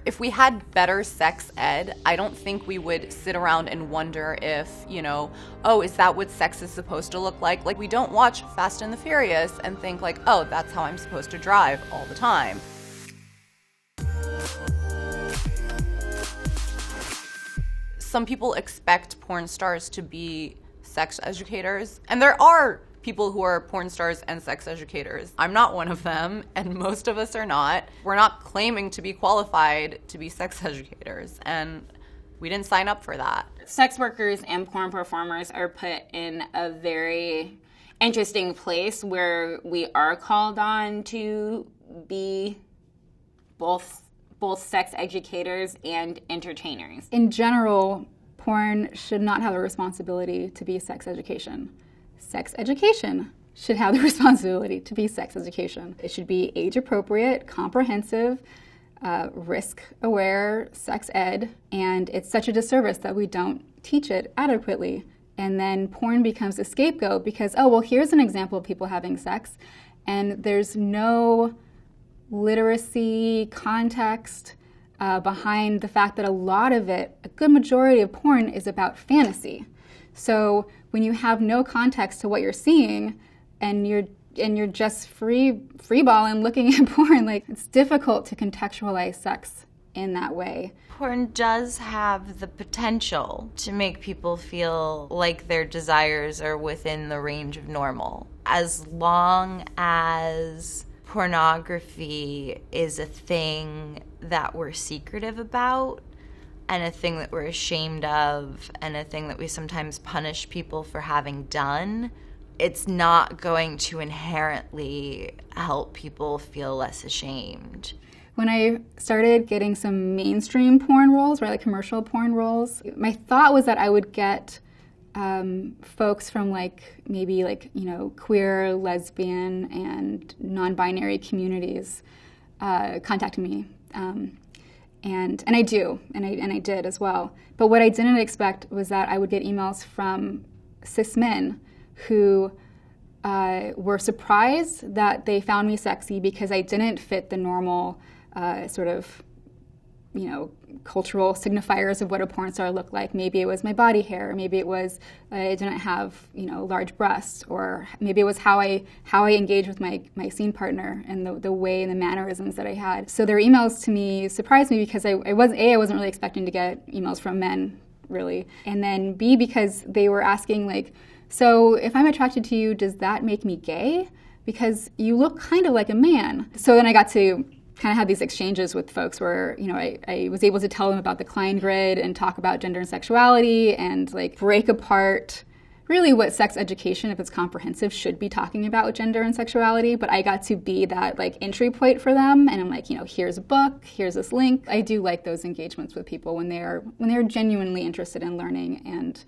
If we had better sex ed, I don't think we would sit around and wonder if, oh, is that what sex is supposed to look like? Like, we don't watch Fast and the Furious and think like, oh, that's how I'm supposed to drive all the time. Some people expect porn stars to be sex educators, and there are people who are porn stars and sex educators. I'm not one of them, and most of us are not. We're not claiming to be qualified to be sex educators, and we didn't sign up for that. Sex workers and porn performers are put in a very interesting place where we are called on to be both sex educators and entertainers. In general, porn should not have a responsibility to be sex education. Sex education should have the responsibility to be sex education. It should be age-appropriate, comprehensive, risk-aware sex ed, and it's such a disservice that we don't teach it adequately. And then porn becomes a scapegoat because, oh, well, here's an example of people having sex, and there's no literacy, context behind the fact that a lot of it, a good majority of porn is about fantasy. So when you have no context to what you're seeing and you're just freeballing looking at porn, like, it's difficult to contextualize sex in that way. Porn does have the potential to make people feel like their desires are within the range of normal, as long as pornography is a thing that we're secretive about and a thing that we're ashamed of and a thing that we sometimes punish people for having done. It's not going to inherently help people feel less ashamed. When I started getting some mainstream porn roles, right, like commercial porn roles, my thought was that I would get folks from maybe queer, lesbian, and non-binary communities contacting me, and I do, and I did as well. But what I didn't expect was that I would get emails from cis men who were surprised that they found me sexy because I didn't fit the normal cultural signifiers of what a porn star looked like. Maybe it was my body hair, maybe it was I didn't have large breasts, or maybe it was how I engaged with my scene partner and the way and the mannerisms that I had. So their emails to me surprised me because I wasn't really expecting to get emails from men, really, and then B, because they were asking so if I'm attracted to you, does that make me gay? Because you look kind of like a man. So then I got to kind of have these exchanges with folks where, I was able to tell them about the Klein grid and talk about gender and sexuality and break apart really what sex education, if it's comprehensive, should be talking about gender and sexuality. But I got to be that entry point for them. And I'm here's a book, here's this link. I do like those engagements with people when they're genuinely interested in learning, and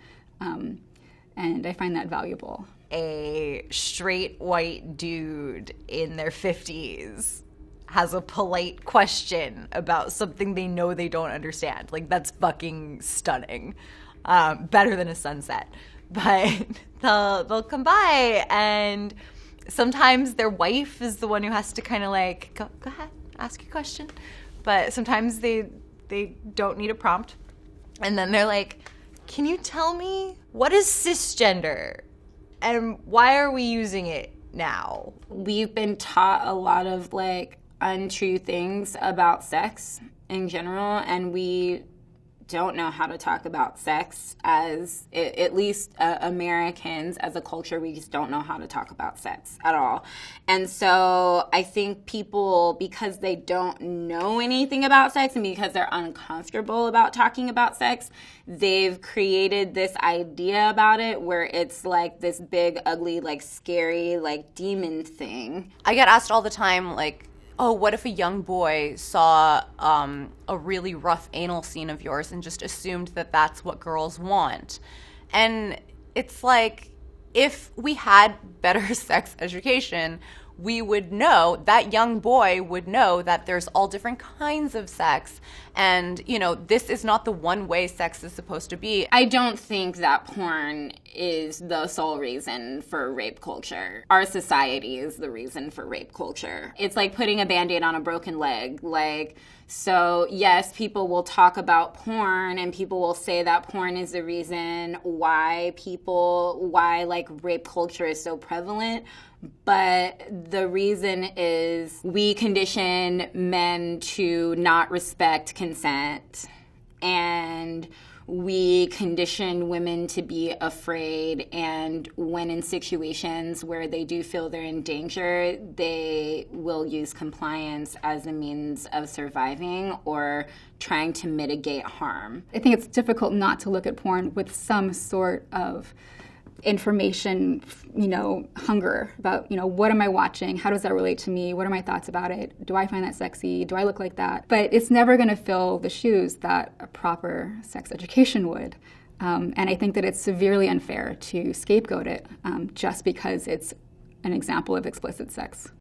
I find that valuable. A straight white dude in their 50s has a polite question about something they know they don't understand. That's fucking stunning. Better than a sunset. But they'll come by, and sometimes their wife is the one who has to kind of go ahead, ask your question. But sometimes they don't need a prompt. And then they're like, can you tell me, what is cisgender? And why are we using it now? We've been taught a lot of untrue things about sex in general, and we don't know how to talk about sex as, at least Americans as a culture, we just don't know how to talk about sex at all. And so I think people, because they don't know anything about sex and because they're uncomfortable about talking about sex, they've created this idea about it where it's this big, ugly, scary, demon thing. I get asked all the time, oh, what if a young boy saw a really rough anal scene of yours and just assumed that that's what girls want? And it's if we had better sex education, we would know, that young boy would know that there's all different kinds of sex. And, you know, this is not the one way sex is supposed to be. I don't think that porn is the sole reason for rape culture. Our society is the reason for rape culture. It's like putting a Band-Aid on a broken leg. Like, so yes, people will talk about porn and people will say that porn is the reason why like rape culture is so prevalent. But the reason is we condition men to not respect consent, and we condition women to be afraid, and when in situations where they do feel they're in danger, they will use compliance as a means of surviving or trying to mitigate harm. I think it's difficult not to look at porn with some sort of information, you know, hunger about, you know, what am I watching? How does that relate to me? What are my thoughts about it? Do I find that sexy? Do I look like that? But it's never going to fill the shoes that a proper sex education would. And I think that it's severely unfair to scapegoat it just because it's an example of explicit sex.